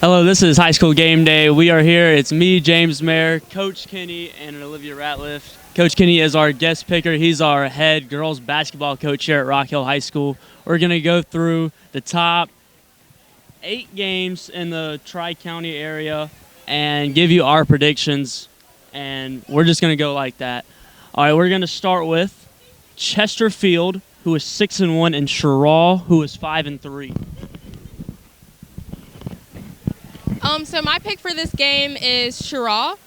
Hello, this is High School Game Day. We are here. It's me, James Mayer, Coach Kenny, and Olivia Ratliff. Coach Kenny is our guest picker. He's our head girls basketball coach here at Rock Hill High School. We're going to go through the top 8 games in the Tri-County area and give you our predictions, and we're just going to go like that. All right, we're going to start with Chesterfield, who is 6-1, and Sherrall, who is 5-3. So my pick for this game is Sherrall.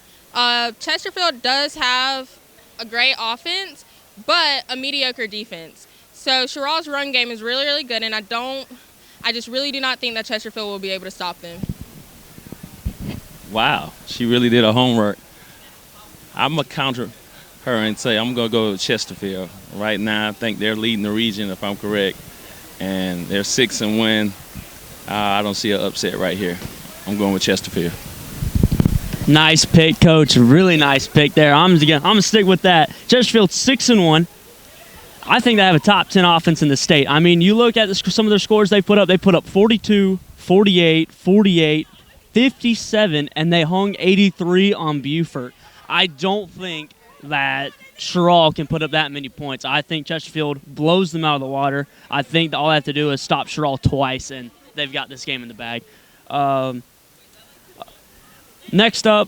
Chesterfield does have a great offense, but a mediocre defense. So Sherrall's run game is really, really good, and I just really do not think that Chesterfield will be able to stop them. Wow, she really did her homework. I'm going to counter her and say I'm going to go with Chesterfield. Right now, I think they're leading the region, if I'm correct, and they're 6-1. I don't see an upset right here. I'm going with Chesterfield. Nice pick, Coach. Really nice pick there. I'm gonna stick with that. Chesterfield 6-1. I think they have a top 10 offense in the state. I mean, you look at some of their scores they put up. They put up 42, 48, 48, 57, and they hung 83 on Beaufort. I don't think that Sherrall can put up that many points. I think Chesterfield blows them out of the water. I think that all they have to do is stop Sherrall twice, and they've got this game in the bag. Next up,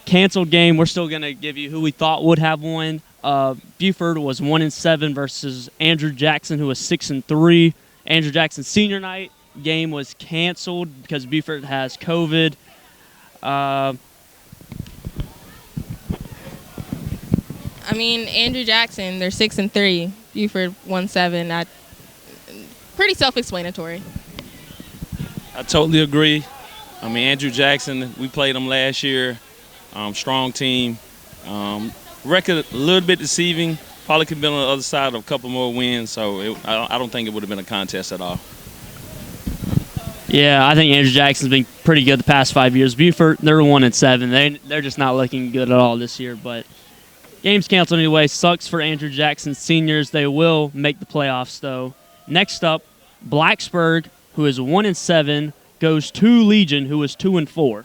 canceled game. We're still going to give you who we thought would have won. Beaufort was 1-7 versus Andrew Jackson, who was 6-3. Andrew Jackson senior night game was canceled because Beaufort has COVID. Andrew Jackson, they're 6-3. Beaufort 1-7. Pretty self-explanatory. I totally agree. Andrew Jackson, we played him last year. Strong team. Record a little bit deceiving. Probably could have been on the other side of a couple more wins, so I don't think it would have been a contest at all. Yeah, I think Andrew Jackson's been pretty good the past 5 years. Beaufort, they're 1-7. They're just not looking good at all this year, but game's canceled anyway. Sucks for Andrew Jackson seniors. They will make the playoffs, though. Next up, Blacksburg, who is 1-7, goes to Legion, who is 2-4.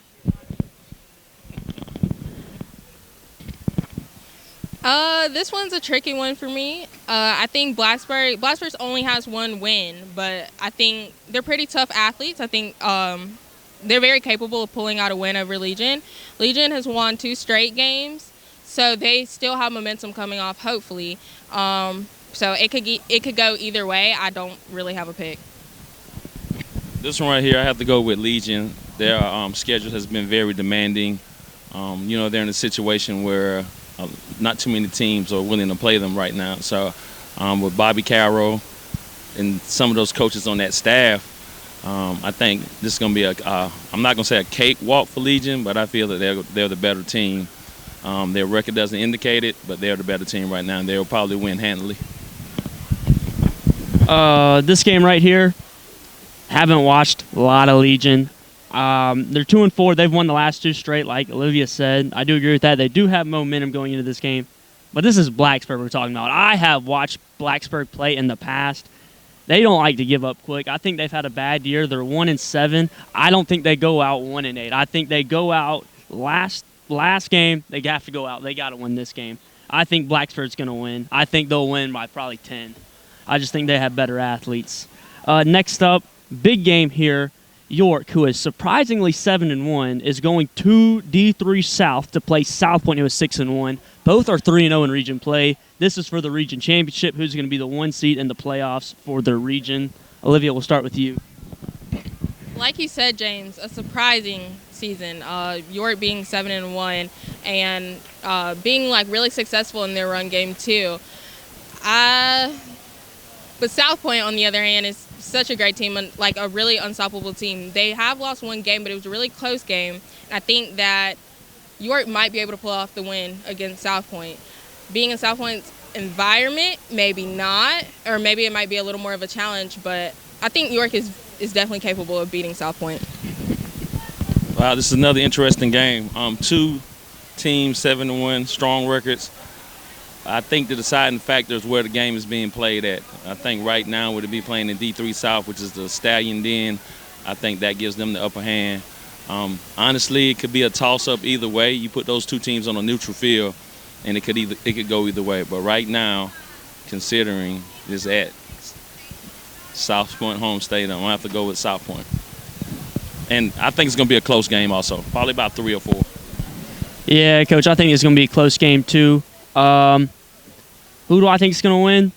This one's a tricky one for me. I think Blacksburg only has one win, but I think they're pretty tough athletes. I think they're very capable of pulling out a win over Legion. Legion has won 2 straight games, so they still have momentum coming off, hopefully. So it could go either way. I don't really have a pick. This one right here, I have to go with Legion. Their schedule has been very demanding. They're in a situation where not too many teams are willing to play them right now. So with Bobby Carroll and some of those coaches on that staff, I think this is going to be I'm not going to say a cakewalk for Legion, but I feel that they're the better team. Their record doesn't indicate it, but they're the better team right now, and they'll probably win handily. This game right here, haven't watched a lot of Legion. They're 2-4. They've won the last 2 straight, like Olivia said. I do agree with that. They do have momentum going into this game. But this is Blacksburg we're talking about. I have watched Blacksburg play in the past. They don't like to give up quick. I think they've had a bad year. They're 1-7. I don't think they go out 1-8. I think they go out last game. They have to go out. They got to win this game. I think Blacksburg's going to win. I think they'll win by probably 10. I just think they have better athletes. Next up, big game here. York, who is surprisingly 7-1, is going to D3 South to play South Point, who is 6-1. Both are 3-0 in region play. This is for the region championship. Who's going to be the 1 seed in the playoffs for their region? Olivia, we'll start with you. Like you said, James, a surprising season. York being 7-1 and being really successful in their run game too. But South Point, on the other hand, is such a great team, a really unstoppable team. They have lost 1 game, but it was a really close game. And I think that York might be able to pull off the win against South Point. Being in South Point's environment, maybe not, or maybe it might be a little more of a challenge, but I think York is definitely capable of beating South Point. Wow, this is another interesting game. 2 teams, 7-1, strong records. I think the deciding factor is where the game is being played at. I think right now, would it be playing in D3 South, which is the Stallion Den, I think that gives them the upper hand. Honestly, it could be a toss-up either way. You put those two teams on a neutral field, and it could go either way. But right now, considering it's at South Point home stadium, I'm gonna have to go with South Point. And I think it's gonna be a close game also, probably about 3 or 4. Yeah, Coach, I think it's going to be a close game, too. Who do I think is going to win?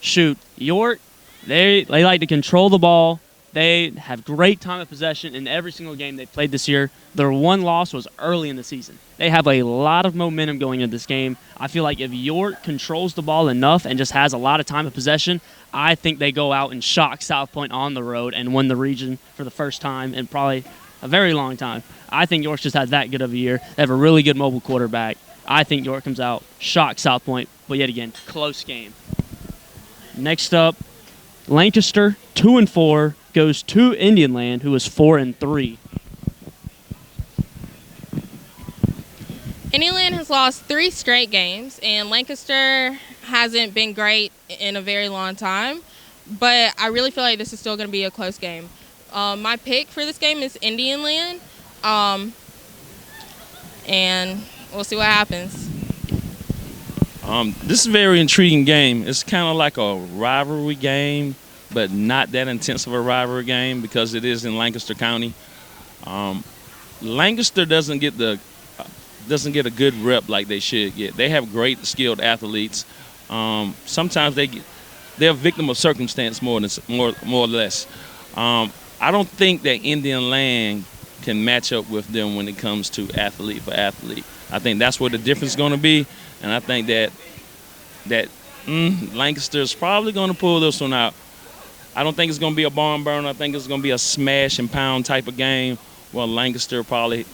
Shoot, York, they like to control the ball. They have great time of possession in every single game they played this year. Their one loss was early in the season. They have a lot of momentum going into this game. I feel like if York controls the ball enough and just has a lot of time of possession, I think they go out and shock South Point on the road and win the region for the first time in probably a very long time. I think York's just had that good of a year. They have a really good mobile quarterback. I think York comes out, shocks South Point, but yet again, close game. Next up, Lancaster, 2-4, goes to Indian Land, who is 4-3. Indian Land has lost 3 straight games, and Lancaster hasn't been great in a very long time. But I really feel like this is still going to be a close game. My pick for this game is Indian Land, and we'll see what happens. This is a very intriguing game. It's kind of like a rivalry game, but not that intense of a rivalry game because it is in Lancaster County. Lancaster doesn't get a good rep like they should get. They have great skilled athletes. Sometimes they're a victim of circumstance more or less. I don't think that Indian Land can match up with them when it comes to athlete for athlete. I think that's where the difference is going to be, and I think that Lancaster is probably going to pull this one out. I don't think it's going to be a barn burner. I think it's going to be a smash and pound type of game. Well, Lancaster probably,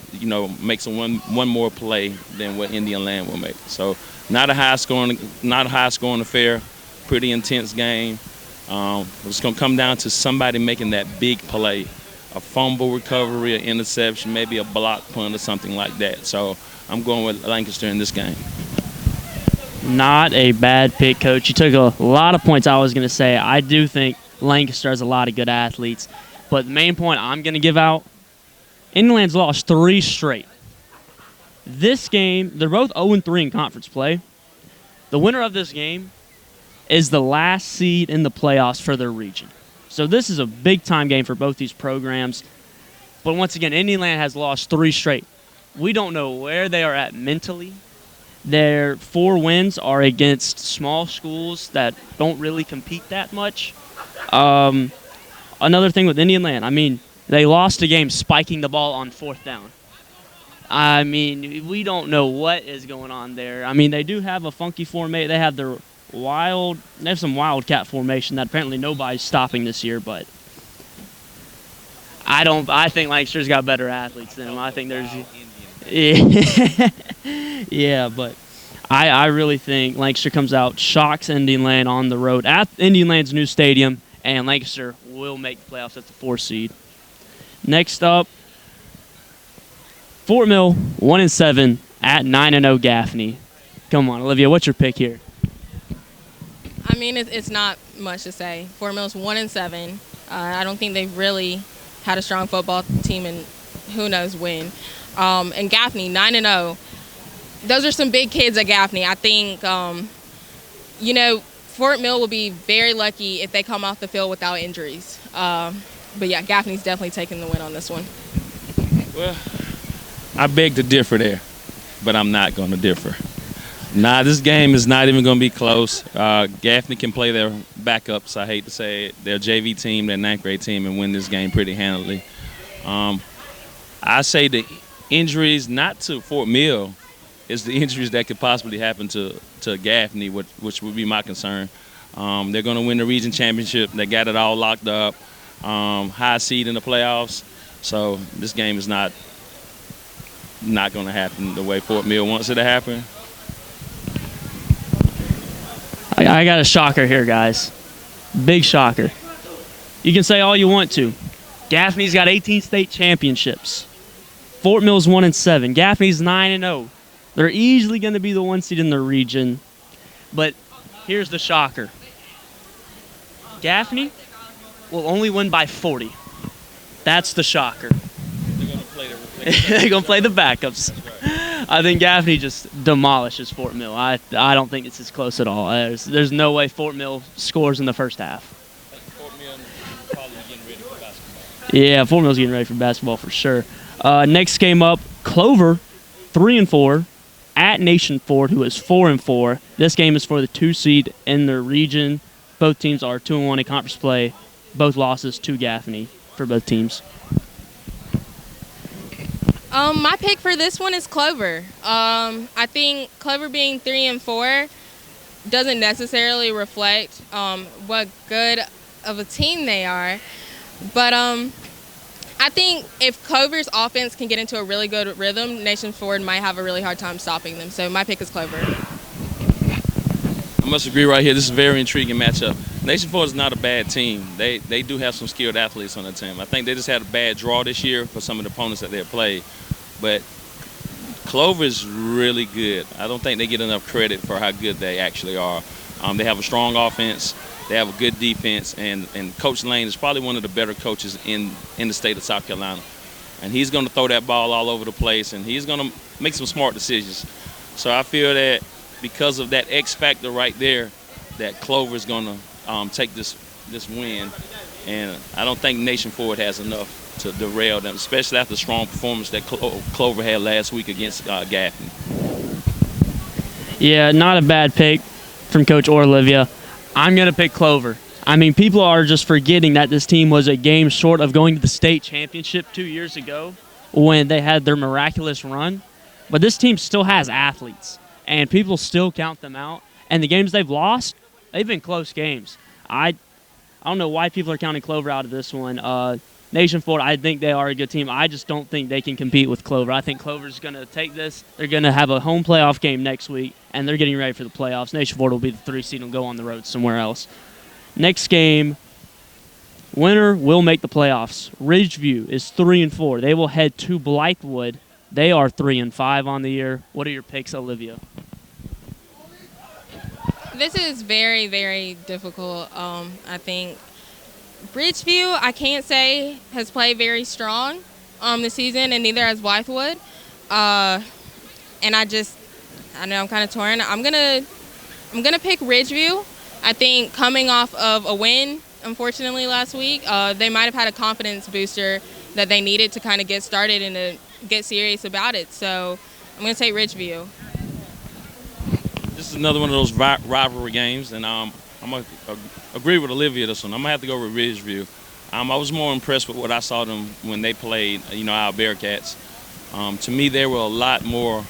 makes one more play than what Indian Land will make. So, not a high scoring affair. Pretty intense game. It's going to come down to somebody making that big play, a fumble recovery, an interception, maybe a block punt or something like that. So, I'm going with Lancaster in this game. Not a bad pick, Coach. You took a lot of points I was going to say. I do think Lancaster has a lot of good athletes. But the main point I'm going to give out, Indian Land's lost 3 straight. This game, they're both 0-3 in conference play. The winner of this game is the last seed in the playoffs for their region. So this is a big-time game for both these programs. But once again, Indian Land has lost 3 straight. We don't know where they are at mentally. Their 4 wins are against small schools that don't really compete that much. Another thing with Indian Land, they lost a game spiking the ball on 4th down. We don't know what is going on there. They do have a funky formation. They have some wildcat formation that apparently nobody's stopping this year, but I think Lancaster's got better athletes than them. I think there's yeah, but I really think Lancaster comes out, shocks Indian Land on the road at Indian Land's new stadium, and Lancaster will make the playoffs at the 4th seed. Next up, Fort Mill, 1-7 at 9-0 Gaffney. Come on, Olivia, what's your pick here? It's not much to say. Fort Mill's 1-7. I don't think they've really had a strong football team, and who knows when. And Gaffney, 9-0. Those are some big kids at Gaffney. I think, Fort Mill will be very lucky if they come off the field without injuries. But yeah, Gaffney's definitely taking the win on this one. Well, I beg to differ there, but I'm not going to differ. This game is not even going to be close. Gaffney can play their backups, I hate to say it, their JV team, their 9th grade team, and win this game pretty handily. I say the injuries, not to Fort Mill, is the injuries that could possibly happen to Gaffney, which would be my concern. They're going to win the region championship. They got it all locked up. High seed in the playoffs. So this game is not going to happen the way Fort Mill wants it to happen. I got a shocker here, guys. Big shocker. You can say all you want to. Gaffney's got 18 state championships. Fort Mill's 1-7. Gaffney's 9-0. They're easily going to be the 1 seed in their region. But here's the shocker. Gaffney will only win by 40. That's the shocker. They're going to play their They're going to play the backups. I think Gaffney just demolishes Fort Mill. I don't think this is close at all. There's no way Fort Mill scores in the first half. Fort Mill probably getting ready for basketball. Yeah, Fort Mill's getting ready for basketball for sure. Next game up, Clover, 3-4, at Nation Ford, who is 4-4. This game is for the 2 seed in their region. Both teams are 2-1 in conference play. Both losses to Gaffney for both teams. My pick for this one is Clover. I think Clover being 3-4 doesn't necessarily reflect what good of a team they are, but I think if Clover's offense can get into a really good rhythm, Nation Ford might have a really hard time stopping them. So my pick is Clover. I must agree right here. This is a very intriguing matchup. Nation Ford is not a bad team. They do have some skilled athletes on the team. I think they just had a bad draw this year for some of the opponents that they have played. But Clover is really good. I don't think they get enough credit for how good they actually are. They have a strong offense. They have a good defense, and Coach Lane is probably one of the better coaches in the state of South Carolina. And he's going to throw that ball all over the place, and he's going to make some smart decisions. So I feel that because of that X factor right there, that Clover is going to take this win. And I don't think Nation Ford has enough to derail them, especially after the strong performance that Clover had last week against Gaffney. Yeah, not a bad pick from Coach Orr, Olivia. I'm going to pick Clover. I mean, people are just forgetting that this team was a game short of going to the state championship 2 years ago when they had their miraculous run. But this team still has athletes, and people still count them out. And the games they've lost, they've been close games. I don't know why people are counting Clover out of this one. Nation Ford, I think they are a good team. I just don't think they can compete with Clover. I think Clover's going to take this. They're going to have a home playoff game next week, and they're getting ready for the playoffs. Nation Ford will be the 3 seed and go on the road somewhere else. Next game, winner will make the playoffs. Ridgeview is 3-4. They will head to Blythewood. They are 3-5 on the year. What are your picks, Olivia? This is very, very difficult. I think Ridgeview, I can't say, has played very strong this season, and neither has Blythewood. And I know I'm kind of torn. I'm gonna pick Ridgeview. I think coming off of a win, unfortunately, last week, they might have had a confidence booster that they needed to kind of get started and to get serious about it. So I'm gonna take Ridgeview. This is another one of those rivalry games, and I'm going to agree with Olivia this one. I'm going to have to go with Ridgeview. I was more impressed with what I saw them when they played, our Bearcats. To me, they were a lot more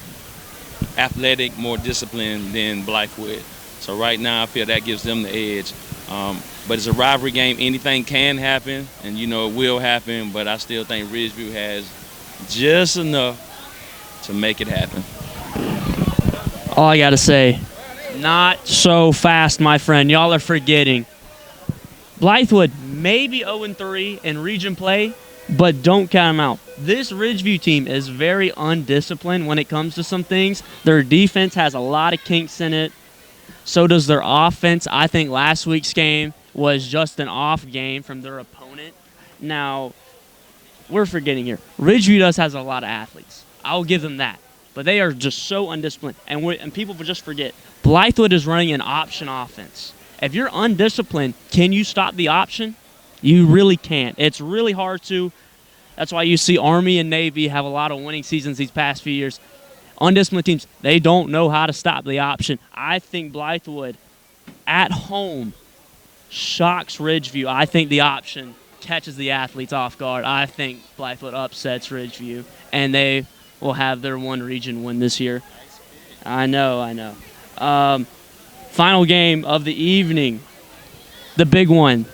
athletic, more disciplined than Blythewood. So right now, I feel that gives them the edge. But it's a rivalry game. Anything can happen, and it will happen, but I still think Ridgeview has just enough to make it happen. All I got to say, not so fast, my friend. Y'all are forgetting. Blythewood may be 0-3 in region play, but don't count them out. This Ridgeview team is very undisciplined when it comes to some things. Their defense has a lot of kinks in it. So does their offense. I think last week's game was just an off game from their opponent. Now, we're forgetting here. Ridgeview has a lot of athletes. I'll give them that. But they are just so undisciplined. And people will just forget. Blythewood is running an option offense. If you're undisciplined, can you stop the option? You really can't. It's really hard to. That's why you see Army and Navy have a lot of winning seasons these past few years. Undisciplined teams, they don't know how to stop the option. I think Blythewood, at home, shocks Ridgeview. I think the option catches the athletes off guard. I think Blythewood upsets Ridgeview, and they will have their one region win this year. I know. Final game of the evening, the big one,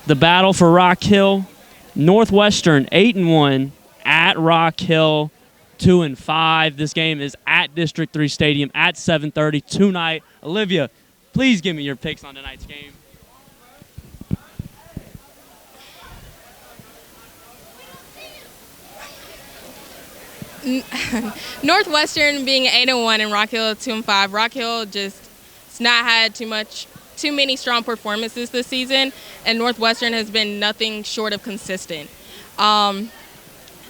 the battle for Rock Hill. Northwestern 8-1 at Rock Hill 2-5. This game is at District 3 Stadium at 7:30 tonight. Olivia, please give me your picks on tonight's game. Northwestern being 8-1 and Rock Hill 2-5. Rock Hill just has not had too many strong performances this season, and Northwestern has been nothing short of consistent.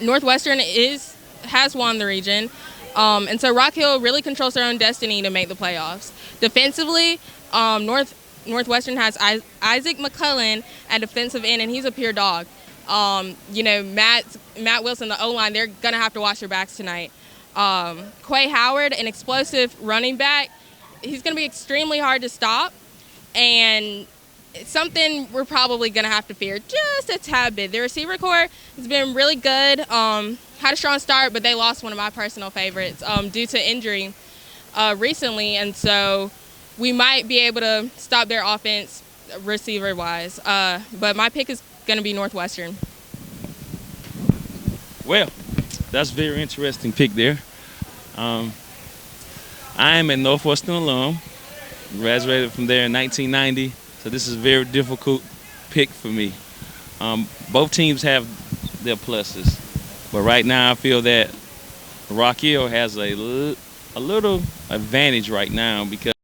Northwestern is has won the region. And so Rock Hill really controls their own destiny to make the playoffs. Defensively, Northwestern has Isaac McCullen at defensive end, and he's a pure dog. Matt Wilson, the O-line, they're going to have to watch their backs tonight. Quay Howard, an explosive running back, he's going to be extremely hard to stop, and it's something we're probably going to have to fear just a tad bit. The receiver corps has been really good, had a strong start, but they lost one of my personal favorites due to injury recently, and so we might be able to stop their offense receiver-wise. But my pick is going to be Northwestern. Well, that's a very interesting pick there. I am a Northwestern alum, graduated from there in 1990, so this is a very difficult pick for me. Both teams have their pluses, but right now I feel that Rock Hill has a little advantage right now because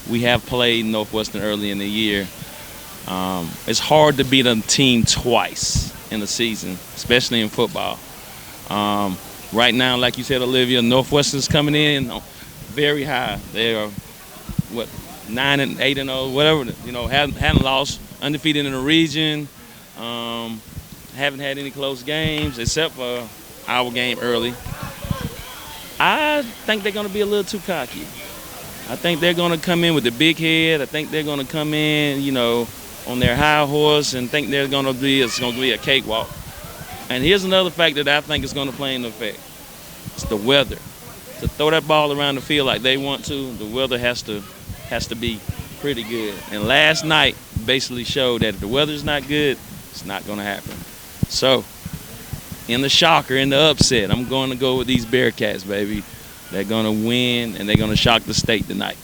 we have played Northwestern early in the year. It's hard to beat a team twice in the season, especially in football. Right now, like you said, Olivia, Northwestern's coming in very high. They are 9-8-0, whatever. Haven't lost, undefeated in the region. Haven't had any close games except for our game early. I think they're going to be a little too cocky. I think they're going to come in with a big head. I think they're going to come in, on their high horse and think it's going to be a cakewalk. And here's another factor that I think is going to play into effect. It's the weather. To throw that ball around the field like they want to, the weather has to be pretty good. And last night basically showed that if the weather's not good, it's not going to happen. So, in the shocker, in the upset, I'm going to go with these Bearcats, baby. They're going to win, and they're going to shock the state tonight.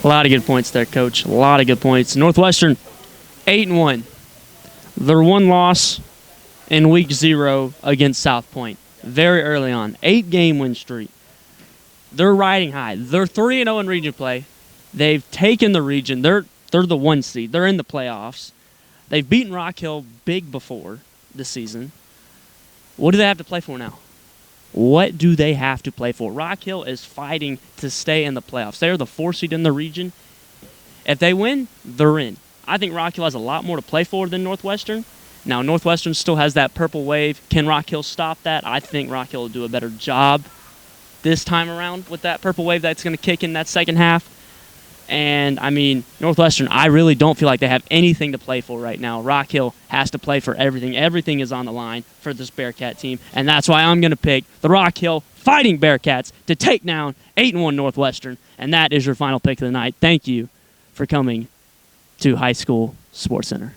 A lot of good points there, Coach. A lot of good points. Northwestern, 8-1. Their one loss in week 0 against South Point. Very early on. 8-game win streak. They're riding high. They're 3-0 in region play. They've taken the region. They're the 1 seed. They're in the playoffs. They've beaten Rock Hill big before this season. What do they have to play for now? What do they have to play for? Rock Hill is fighting to stay in the playoffs. They're the 4 seed in the region. If they win, they're in. I think Rock Hill has a lot more to play for than Northwestern. Now, Northwestern still has that purple wave. Can Rock Hill stop that? I think Rock Hill will do a better job this time around with that purple wave that's going to kick in that second half. And, Northwestern, I really don't feel like they have anything to play for right now. Rock Hill has to play for everything. Everything is on the line for this Bearcat team. And that's why I'm going to pick the Rock Hill Fighting Bearcats to take down 8-1 Northwestern. And that is your final pick of the night. Thank you for coming to High School Sports Center.